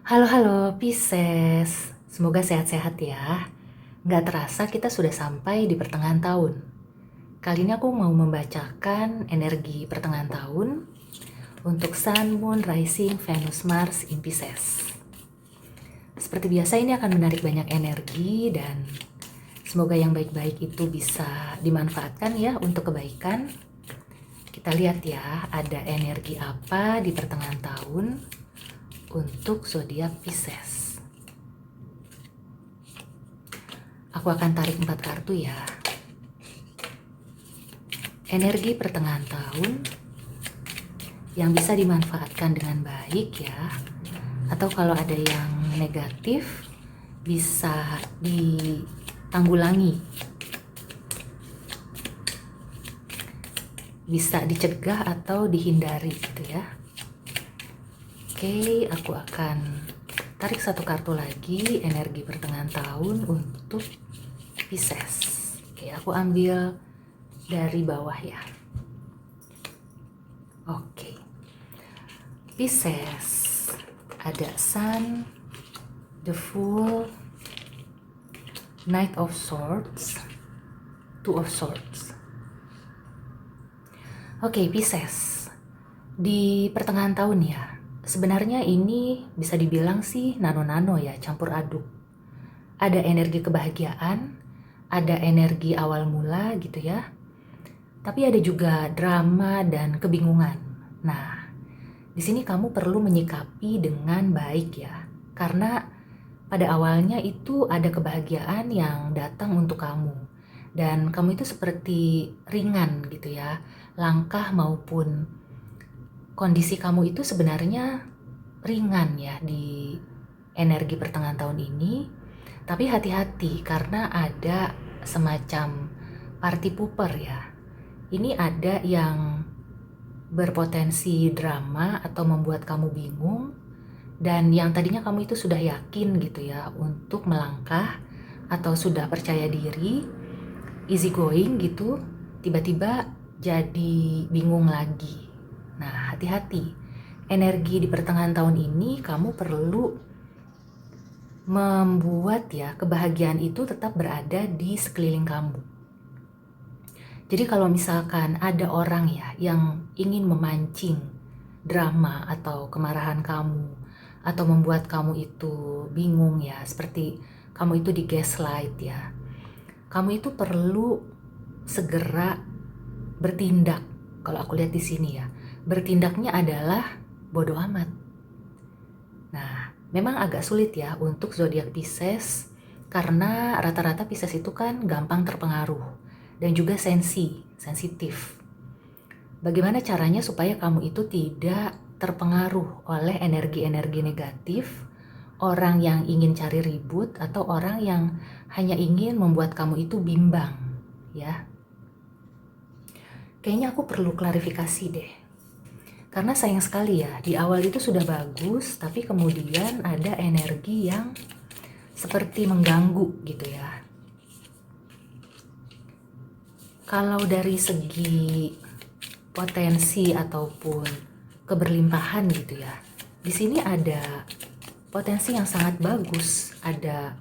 Halo Pisces, semoga sehat-sehat ya. Nggak terasa kita sudah sampai di pertengahan tahun. Kali ini aku mau membacakan energi pertengahan tahun untuk Sun, Moon, Rising, Venus, Mars in Pisces. Seperti biasa ini akan menarik banyak energi dan semoga yang baik-baik itu bisa dimanfaatkan ya untuk kebaikan. Kita lihat ya, ada energi apa di pertengahan tahun untuk zodiak Pisces. Aku akan tarik 4 kartu ya. Energi pertengahan tahun yang bisa dimanfaatkan dengan baik ya. Atau kalau ada yang negatif bisa ditanggulangi. Bisa dicegah atau dihindari gitu ya. Oke, aku akan tarik satu kartu lagi energi pertengahan tahun untuk Pisces. Oke, aku ambil dari bawah ya. Oke. Pisces. Ada Sun, the Fool, Knight of Swords, Two of Swords. Oke, Pisces. Di pertengahan tahun ya. Sebenarnya ini bisa dibilang sih nano-nano ya, campur aduk. Ada energi kebahagiaan, ada energi awal mula gitu ya. Tapi ada juga drama dan kebingungan. Nah, di sini kamu perlu menyikapi dengan baik ya. Karena pada awalnya itu ada kebahagiaan yang datang untuk kamu. Dan kamu itu seperti ringan gitu ya. Langkah maupun kondisi kamu itu sebenarnya ringan ya di energi pertengahan tahun ini. Tapi hati-hati karena ada semacam party pooper ya. Ini ada yang berpotensi drama atau membuat kamu bingung. Dan yang tadinya kamu itu sudah yakin gitu ya untuk melangkah atau sudah percaya diri, easy going gitu, tiba-tiba jadi bingung lagi. Nah, hati-hati. Energi di pertengahan tahun ini kamu perlu membuat ya kebahagiaan itu tetap berada di sekeliling kamu. Jadi kalau misalkan ada orang ya yang ingin memancing drama atau kemarahan kamu atau membuat kamu itu bingung ya, seperti kamu itu di gaslight ya. Kamu itu perlu segera bertindak. Kalau aku lihat di sini ya, bertindaknya adalah bodoh amat. Nah, memang agak sulit ya untuk zodiak Pisces karena rata-rata Pisces itu kan gampang terpengaruh dan juga sensitif. Bagaimana caranya supaya kamu itu tidak terpengaruh oleh energi-energi negatif, orang yang ingin cari ribut atau orang yang hanya ingin membuat kamu itu bimbang, ya. Kayaknya aku perlu klarifikasi deh. Karena sayang sekali ya, di awal itu sudah bagus, tapi kemudian ada energi yang seperti mengganggu gitu ya. Kalau dari segi potensi ataupun keberlimpahan gitu ya, di sini ada potensi yang sangat bagus, ada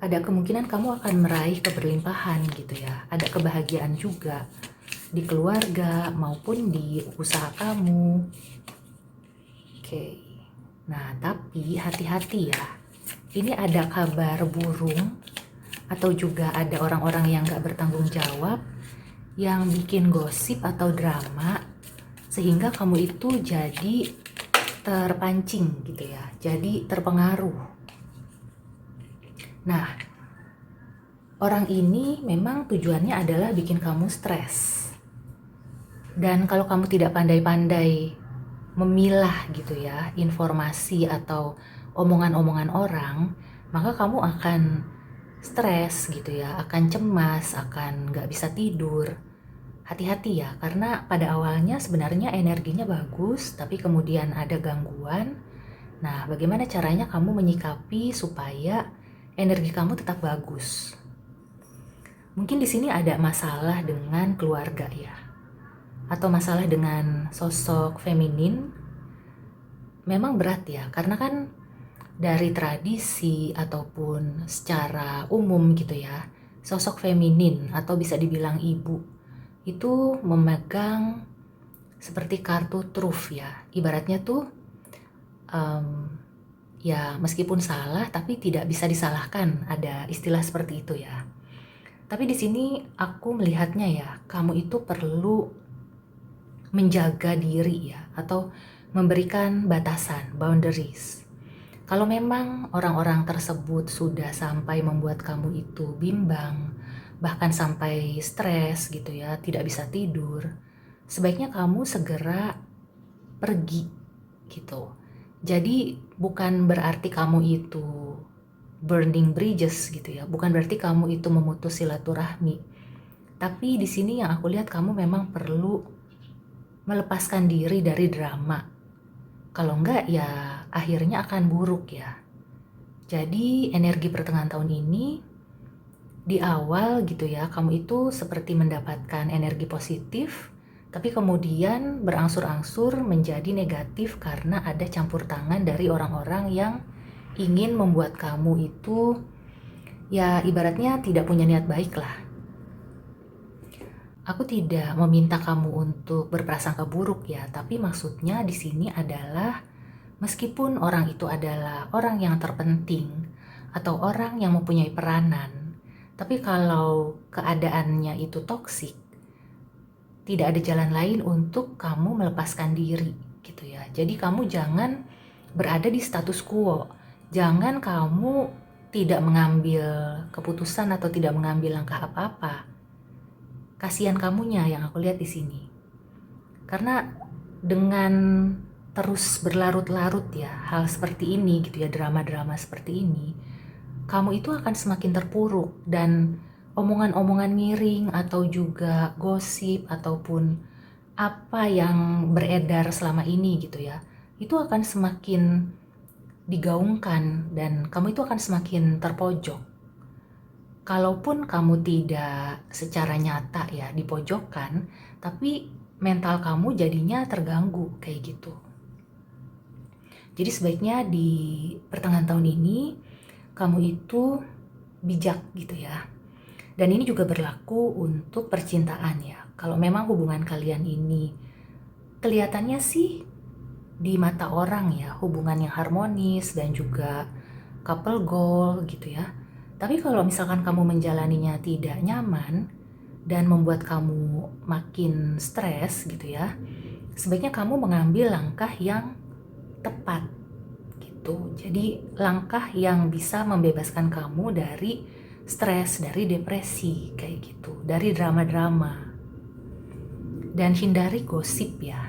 kemungkinan kamu akan meraih keberlimpahan gitu ya, ada kebahagiaan juga di keluarga maupun di usaha kamu. Oke, nah tapi hati-hati ya, ini ada kabar burung atau juga ada orang-orang yang gak bertanggung jawab yang bikin gosip atau drama sehingga kamu itu jadi terpancing gitu ya, jadi terpengaruh. Nah, orang ini memang tujuannya adalah bikin kamu stres. Dan kalau kamu tidak pandai-pandai memilah gitu ya informasi atau omongan-omongan orang, maka kamu akan stres gitu ya, akan cemas, akan gak bisa tidur. Hati-hati ya, karena pada awalnya sebenarnya energinya bagus, tapi kemudian ada gangguan. Nah, bagaimana caranya kamu menyikapi supaya energi kamu tetap bagus? Mungkin di sini ada masalah dengan keluarga ya, atau masalah dengan sosok feminin memang berat ya, karena kan dari tradisi ataupun secara umum gitu ya, sosok feminin atau bisa dibilang ibu itu memegang seperti kartu truf ya. Ibaratnya tuh ya meskipun salah tapi tidak bisa disalahkan, ada istilah seperti itu ya. Tapi di sini aku melihatnya ya, kamu itu perlu menjaga diri ya, atau memberikan batasan, boundaries. Kalau memang orang-orang tersebut sudah sampai membuat kamu itu bimbang, bahkan sampai stres gitu ya, tidak bisa tidur, sebaiknya kamu segera pergi gitu. Jadi bukan berarti kamu itu burning bridges gitu ya, bukan berarti kamu itu memutus silaturahmi. Tapi di sini yang aku lihat kamu memang perlu melepaskan diri dari drama. Kalau enggak ya akhirnya akan buruk ya. Jadi energi pertengahan tahun ini di awal gitu ya, kamu itu seperti mendapatkan energi positif, tapi kemudian berangsur-angsur menjadi negatif karena ada campur tangan dari orang-orang yang ingin membuat kamu itu ya ibaratnya tidak punya niat baik lah. Aku tidak meminta kamu untuk berprasangka buruk ya, tapi maksudnya di sini adalah meskipun orang itu adalah orang yang terpenting atau orang yang mempunyai peranan, tapi kalau keadaannya itu toksik, tidak ada jalan lain untuk kamu melepaskan diri gitu ya. Jadi kamu jangan berada di status quo. Jangan kamu tidak mengambil keputusan atau tidak mengambil langkah apa-apa. Kasihan kamunya yang aku lihat di sini. Karena dengan terus berlarut-larut ya hal seperti ini gitu ya, drama-drama seperti ini, kamu itu akan semakin terpuruk dan omongan-omongan miring atau juga gosip ataupun apa yang beredar selama ini gitu ya, itu akan semakin digaungkan dan kamu itu akan semakin terpojok. Kalaupun kamu tidak secara nyata ya dipojokkan, tapi mental kamu jadinya terganggu kayak gitu. Jadi sebaiknya di pertengahan tahun ini kamu itu bijak gitu ya. Dan ini juga berlaku untuk percintaan ya. Kalau memang hubungan kalian ini kelihatannya sih di mata orang ya hubungan yang harmonis dan juga couple goal gitu ya. Tapi kalau misalkan kamu menjalaninya tidak nyaman dan membuat kamu makin stres gitu ya, sebaiknya kamu mengambil langkah yang tepat gitu. Jadi langkah yang bisa membebaskan kamu dari stres, dari depresi kayak gitu, dari drama-drama. Dan hindari gosip ya.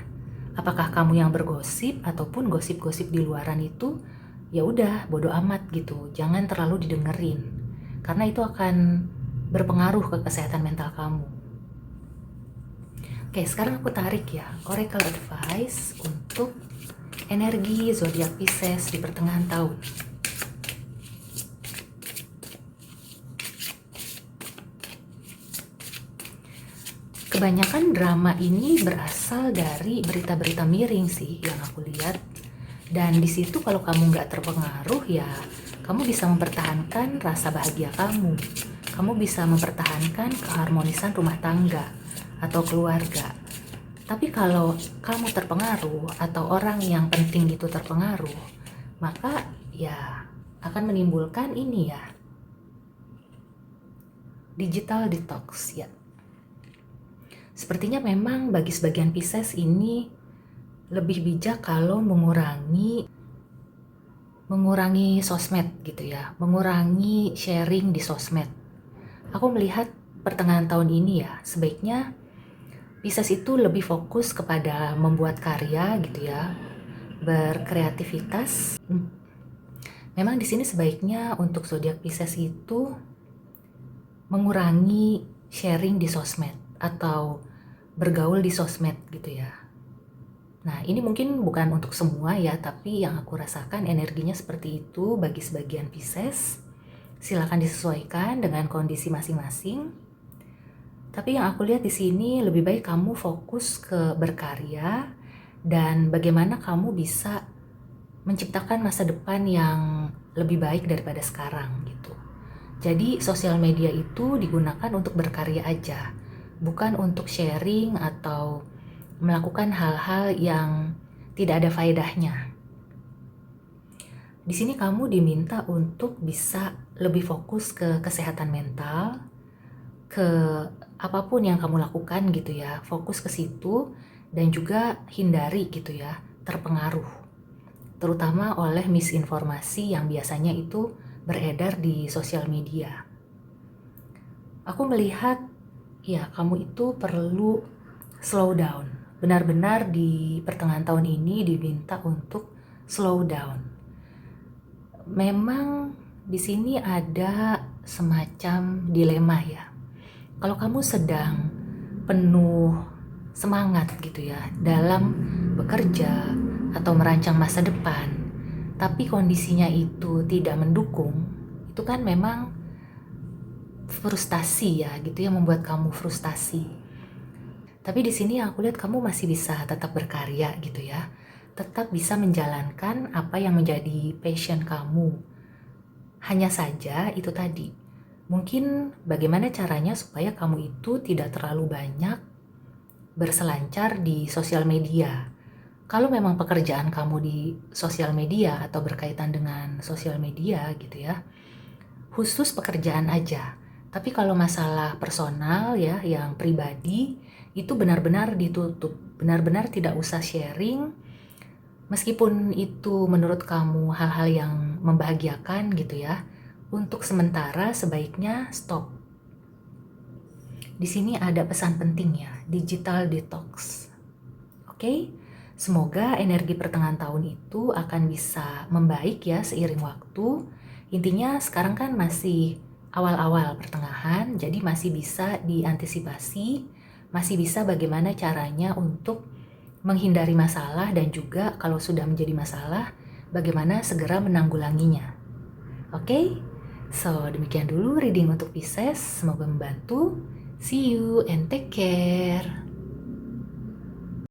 Apakah kamu yang bergosip ataupun gosip-gosip di luaran itu ya udah bodo amat gitu, jangan terlalu didengerin karena itu akan berpengaruh ke kesehatan mental kamu. Oke, sekarang aku tarik ya oracle advice untuk energi zodiak Pisces di pertengahan tahun. Kebanyakan drama ini berasal dari berita-berita miring sih yang aku lihat. Dan di situ kalau kamu nggak terpengaruh ya, kamu bisa mempertahankan rasa bahagia kamu. Kamu bisa mempertahankan keharmonisan rumah tangga atau keluarga. Tapi kalau kamu terpengaruh atau orang yang penting itu terpengaruh, maka ya akan menimbulkan ini ya, digital detox ya. Sepertinya memang bagi sebagian Pisces ini lebih bijak kalau mengurangi sosmed gitu ya, mengurangi sharing di sosmed. Aku melihat pertengahan tahun ini ya, sebaiknya Pisces itu lebih fokus kepada membuat karya gitu ya, berkreativitas. Memang di sini sebaiknya untuk zodiak Pisces itu mengurangi sharing di sosmed atau bergaul di sosmed gitu ya. Nah, ini mungkin bukan untuk semua ya, tapi yang aku rasakan energinya seperti itu bagi sebagian Pisces. Silakan disesuaikan dengan kondisi masing-masing. Tapi yang aku lihat di sini lebih baik kamu fokus ke berkarya dan bagaimana kamu bisa menciptakan masa depan yang lebih baik daripada sekarang gitu. Jadi sosial media itu digunakan untuk berkarya aja, bukan untuk sharing atau melakukan hal-hal yang tidak ada faedahnya. Di sini kamu diminta untuk bisa lebih fokus ke kesehatan mental, ke apapun yang kamu lakukan gitu ya, fokus ke situ dan juga hindari gitu ya, terpengaruh. Terutama oleh misinformasi yang biasanya itu beredar di sosial media. Aku melihat ya kamu itu perlu slow down. Benar-benar di pertengahan tahun ini diminta untuk slow down. Memang di sini ada semacam dilema ya. Kalau kamu sedang penuh semangat gitu ya dalam bekerja atau merancang masa depan, tapi kondisinya itu tidak mendukung, itu kan memang frustasi ya gitu ya, membuat kamu frustasi. Tapi di sini aku lihat kamu masih bisa tetap berkarya gitu ya, tetap bisa menjalankan apa yang menjadi passion kamu. Hanya saja itu tadi, mungkin bagaimana caranya supaya kamu itu tidak terlalu banyak berselancar di sosial media. Kalau memang pekerjaan kamu di sosial media atau berkaitan dengan sosial media gitu ya, khusus pekerjaan aja. Tapi kalau masalah personal ya, yang pribadi, itu benar-benar ditutup. Benar-benar tidak usah sharing, meskipun itu menurut kamu hal-hal yang membahagiakan gitu ya. Untuk sementara sebaiknya stop. Di sini ada pesan penting ya, digital detox. Oke? Semoga energi pertengahan tahun itu akan bisa membaik ya seiring waktu. Intinya sekarang kan masih awal-awal pertengahan, jadi masih bisa diantisipasi, masih bisa bagaimana caranya untuk menghindari masalah dan juga kalau sudah menjadi masalah, bagaimana segera menanggulanginya. Oke? So, demikian dulu reading untuk Pisces, semoga membantu. See you and take care.